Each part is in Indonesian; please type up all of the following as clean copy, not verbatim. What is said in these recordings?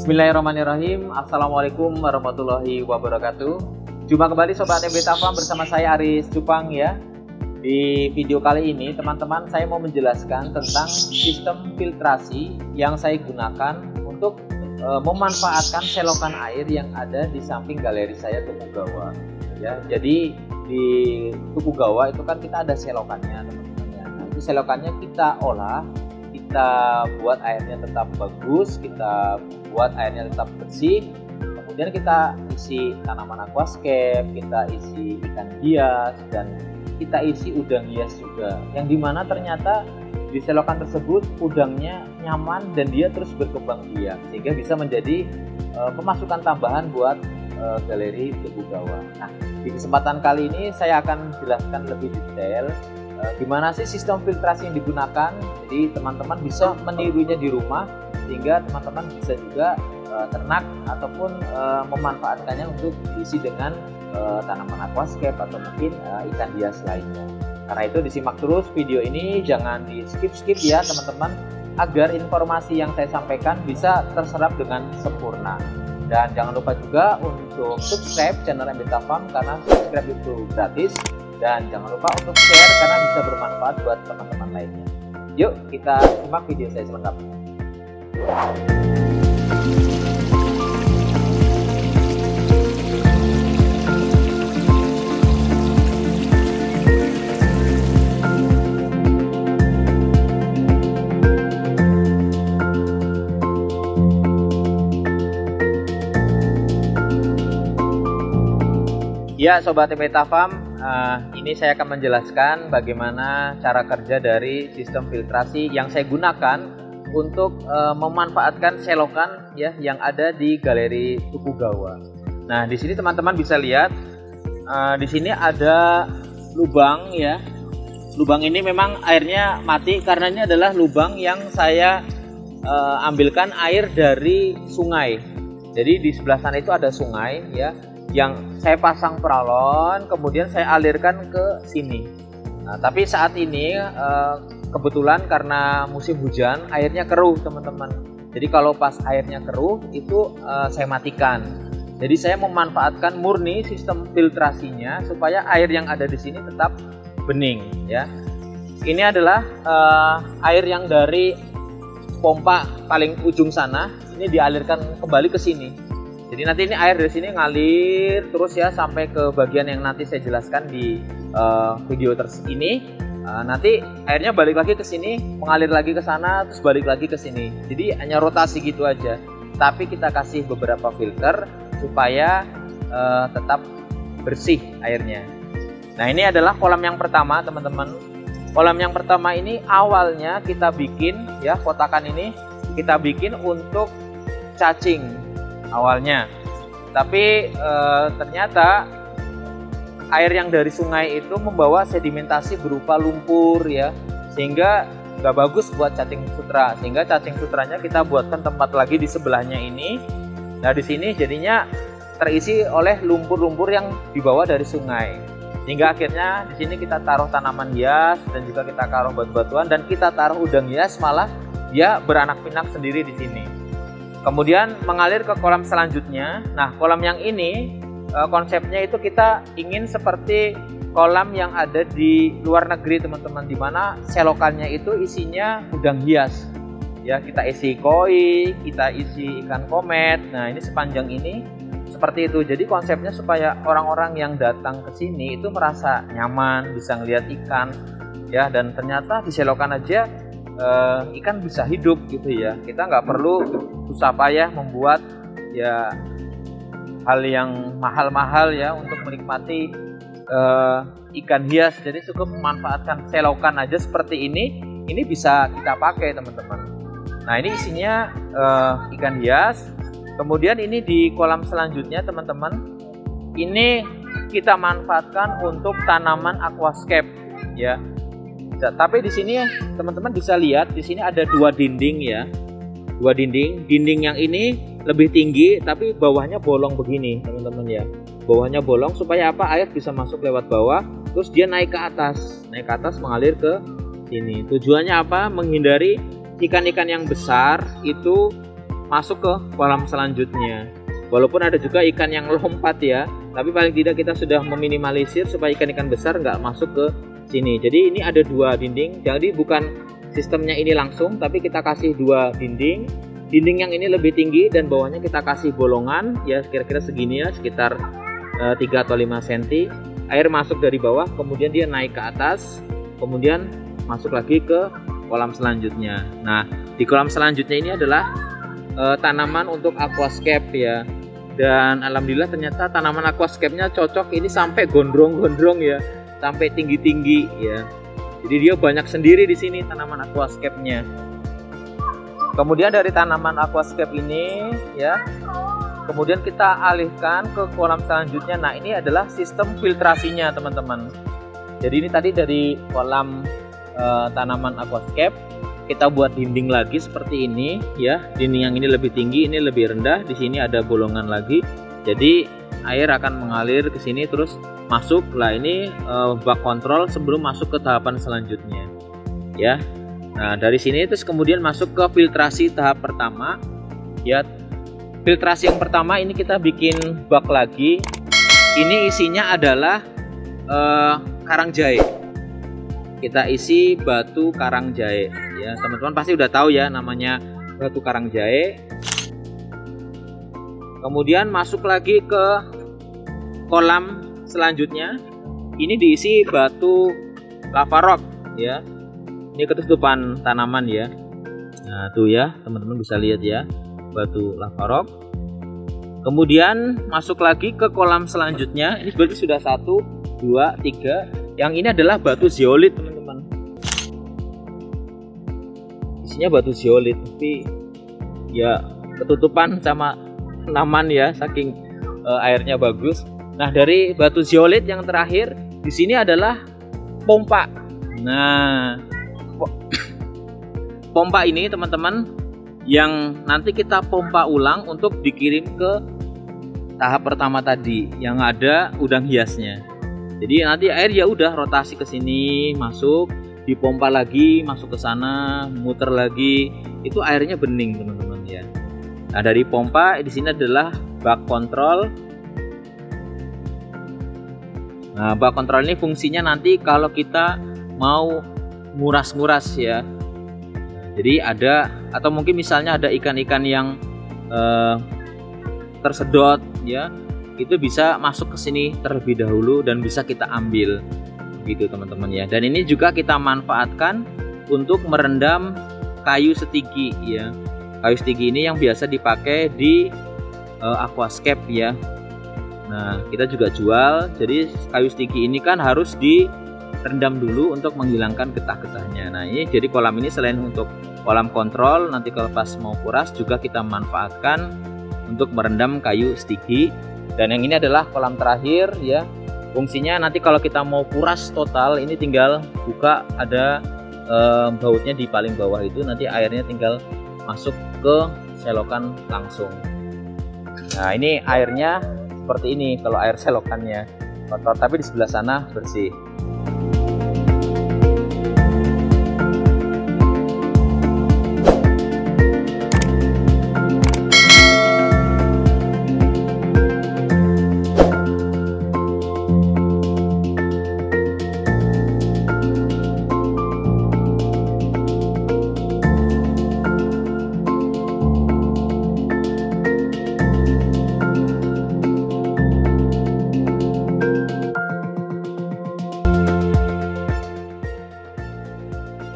Bismillahirrahmanirrahim. Assalamualaikum warahmatullahi wabarakatuh. Jumpa kembali Sobat MBTA Farm bersama saya Aris Cupang ya. Di video kali ini teman-teman saya mau menjelaskan tentang sistem filtrasi yang saya gunakan untuk memanfaatkan selokan air yang ada di samping galeri saya Tugu Gawa ya. Jadi di Tugu Gawa itu kan kita ada selokannya teman-teman ya. Nah, itu selokannya kita olah, kita buat airnya tetap bagus, kita buat airnya tetap bersih, kemudian kita isi tanaman aquascape, kita isi ikan hias, dan kita isi udang hias juga, yang dimana ternyata di selokan tersebut udangnya nyaman dan dia terus berkembang biak sehingga bisa menjadi pemasukan tambahan buat galeri Tugu Gawa. Nah, di kesempatan kali ini saya akan jelaskan lebih detail gimana sih sistem filtrasi yang digunakan. Jadi teman-teman bisa menirunya di rumah sehingga teman-teman bisa juga ternak ataupun memanfaatkannya untuk diisi dengan tanaman aquascape atau mungkin ikan hias lainnya. Karena itu disimak terus video ini, jangan di skip ya teman-teman, agar informasi yang saya sampaikan bisa terserap dengan sempurna. Dan jangan lupa juga untuk subscribe channel MBTA Farm karena subscribe itu gratis. Dan jangan lupa untuk share karena bisa bermanfaat buat teman-teman lainnya. Yuk kita simak video saya selengkapnya. Ya Sobat MBTA Farm, ini saya akan menjelaskan bagaimana cara kerja dari sistem filtrasi yang saya gunakan untuk memanfaatkan selokan ya yang ada di galeri Tugu Gawa. Nah, di sini teman-teman bisa lihat di sini ada lubang ya. Lubang ini memang airnya mati karena ini adalah lubang yang saya ambilkan air dari sungai. Jadi di sebelah sana itu ada sungai ya, yang saya pasang peralon, kemudian saya alirkan ke sini. Nah, tapi saat ini kebetulan karena musim hujan airnya keruh teman-teman. Jadi kalau pas airnya keruh itu saya matikan. Jadi saya memanfaatkan murni sistem filtrasinya supaya air yang ada di sini tetap bening ya. Ini adalah air yang dari pompa paling ujung sana, ini dialirkan kembali ke sini. Jadi nanti ini air dari sini ngalir terus ya sampai ke bagian yang nanti saya jelaskan di video ini. Nanti airnya balik lagi ke sini, mengalir lagi ke sana, terus balik lagi ke sini. Jadi hanya rotasi gitu aja. Tapi kita kasih beberapa filter supaya tetap bersih airnya. Nah, ini adalah kolam yang pertama teman-teman. Kolam yang pertama ini awalnya kita bikin ya, kotakan ini kita bikin untuk cacing awalnya, tapi ternyata air yang dari sungai itu membawa sedimentasi berupa lumpur ya, sehingga nggak bagus buat cacing sutra. Sehingga cacing sutranya kita buatkan tempat lagi di sebelahnya ini. Nah, di sini jadinya terisi oleh lumpur-lumpur yang dibawa dari sungai. Sehingga akhirnya di sini kita taruh tanaman hias dan juga kita taruh batu-batuan dan kita taruh udang hias, malah dia beranak pinak sendiri di sini. Kemudian mengalir ke kolam selanjutnya. Nah, kolam yang ini konsepnya itu kita ingin seperti kolam yang ada di luar negeri teman-teman, di mana selokannya itu isinya udang hias. Ya, kita isi koi, kita isi ikan komet. Nah, ini sepanjang ini seperti itu. Jadi konsepnya supaya orang-orang yang datang ke sini itu merasa nyaman, bisa ngelihat ikan ya, dan ternyata di selokan aja ikan bisa hidup gitu ya. Kita nggak perlu susah payah membuat ya hal yang mahal-mahal ya untuk menikmati ikan hias. Jadi cukup memanfaatkan selokan aja seperti ini bisa kita pakai teman-teman. Nah, ini isinya ikan hias. Kemudian ini di kolam selanjutnya teman-teman, ini kita manfaatkan untuk tanaman aquascape ya. Tapi di sini teman-teman bisa lihat di sini ada dua dinding ya, dua dinding. Dinding yang ini lebih tinggi tapi bawahnya bolong begini teman-teman ya. Bawahnya bolong supaya apa? Air bisa masuk lewat bawah, terus dia naik ke atas mengalir ke sini. Tujuannya apa? Menghindari ikan-ikan yang besar itu masuk ke kolam selanjutnya. Walaupun ada juga ikan yang lompat ya, tapi paling tidak kita sudah meminimalisir supaya ikan-ikan besar nggak masuk ke sini. Jadi ini ada 2 dinding, jadi bukan sistemnya ini langsung, tapi kita kasih 2 dinding. Dinding yang ini lebih tinggi dan bawahnya kita kasih bolongan ya, kira-kira segini ya, sekitar 3 atau 5 cm. Air masuk dari bawah, kemudian dia naik ke atas, kemudian masuk lagi ke kolam selanjutnya. Nah, di kolam selanjutnya ini adalah tanaman untuk aquascape ya. Dan alhamdulillah ternyata tanaman aquascape-nya cocok, ini sampai gondrong-gondrong ya, sampai tinggi-tinggi ya. Jadi dia banyak sendiri di sini tanaman aquascape-nya. Kemudian dari tanaman aquascape ini ya, kemudian kita alihkan ke kolam selanjutnya. Nah, ini adalah sistem filtrasinya teman-teman. Jadi ini tadi dari kolam tanaman aquascape, kita buat dinding lagi seperti ini ya. Dinding yang ini lebih tinggi, ini lebih rendah. Di sini ada bolongan lagi. Jadi air akan mengalir ke sini terus masuk. Lah ini bak kontrol sebelum masuk ke tahapan selanjutnya. Ya. Nah, dari sini terus kemudian masuk ke filtrasi tahap pertama. Ya. Filtrasi yang pertama ini kita bikin bak lagi. Ini isinya adalah karang jahe. Kita isi batu karang jahe ya, teman-teman pasti udah tahu ya namanya batu karang jahe. Kemudian masuk lagi ke kolam selanjutnya, ini diisi batu lava rock ya, ini ketutupan tanaman ya. Nah tuh ya teman-teman bisa lihat ya, batu lava rock. Kemudian masuk lagi ke kolam selanjutnya, ini berarti sudah 1, 2, 3. Yang ini adalah batu zeolit teman-teman. Isinya batu zeolit, tapi ya ketutupan sama tanaman ya, saking airnya bagus. Nah, dari batu zeolit yang terakhir di sini adalah pompa. Nah, pompa ini teman-teman yang nanti kita pompa ulang untuk dikirim ke tahap pertama tadi yang ada udang hiasnya. Jadi nanti air ya udah rotasi ke sini, masuk, dipompa lagi, masuk ke sana, muter lagi, itu airnya bening teman-teman ya. Nah dari pompa di sini adalah bak kontrol. Nah bak kontrol ini fungsinya nanti kalau kita mau nguras-nguras ya. Jadi ada, atau mungkin misalnya ada ikan-ikan yang tersedot ya, itu bisa masuk ke sini terlebih dahulu dan bisa kita ambil gitu teman-teman ya. Dan ini juga kita manfaatkan untuk merendam kayu setigi ya. Kayu setigi ini yang biasa dipakai di aquascape ya. Nah kita juga jual. Jadi kayu setigi ini kan harus direndam dulu untuk menghilangkan getah-getahnya. Nah ini jadi kolam ini selain untuk kolam kontrol, nanti kalau pas mau kuras juga kita manfaatkan untuk merendam kayu setigi. Dan yang ini adalah kolam terakhir ya. Fungsinya nanti kalau kita mau kuras total, ini tinggal buka, ada bautnya di paling bawah itu, nanti airnya tinggal masuk ke selokan langsung. Nah ini airnya seperti ini kalau air selokannya kotor, tapi di sebelah sana bersih.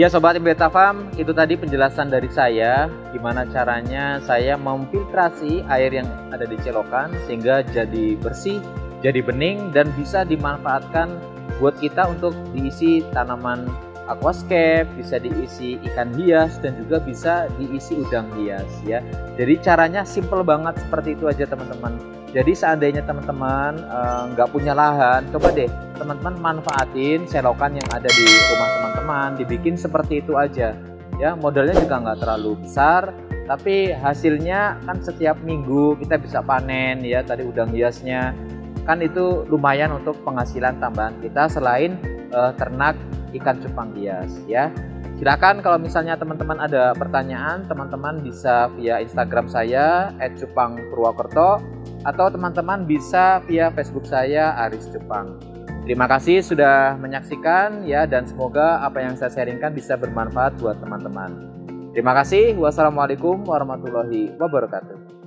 Ya Sobat Beta Farm, itu tadi penjelasan dari saya gimana caranya saya memfiltrasi air yang ada di celokan sehingga jadi bersih, jadi bening dan bisa dimanfaatkan buat kita untuk diisi tanaman aquascape, bisa diisi ikan hias dan juga bisa diisi udang hias ya. Jadi caranya simple banget seperti itu aja teman-teman. Jadi seandainya teman-teman nggak punya lahan, coba deh teman-teman manfaatin selokan yang ada di rumah teman-teman, dibikin seperti itu aja ya. Modalnya juga nggak terlalu besar, tapi hasilnya kan setiap minggu kita bisa panen ya. Tadi udang hiasnya kan itu lumayan untuk penghasilan tambahan kita selain ternak ikan cupang hias ya. Silakan kalau misalnya teman-teman ada pertanyaan, teman-teman bisa via Instagram saya @cupangpurwokerto atau teman-teman bisa via Facebook saya Aris Cupang. Terima kasih sudah menyaksikan ya, dan semoga apa yang saya sharingkan bisa bermanfaat buat teman-teman. Terima kasih. Wassalamualaikum warahmatullahi wabarakatuh.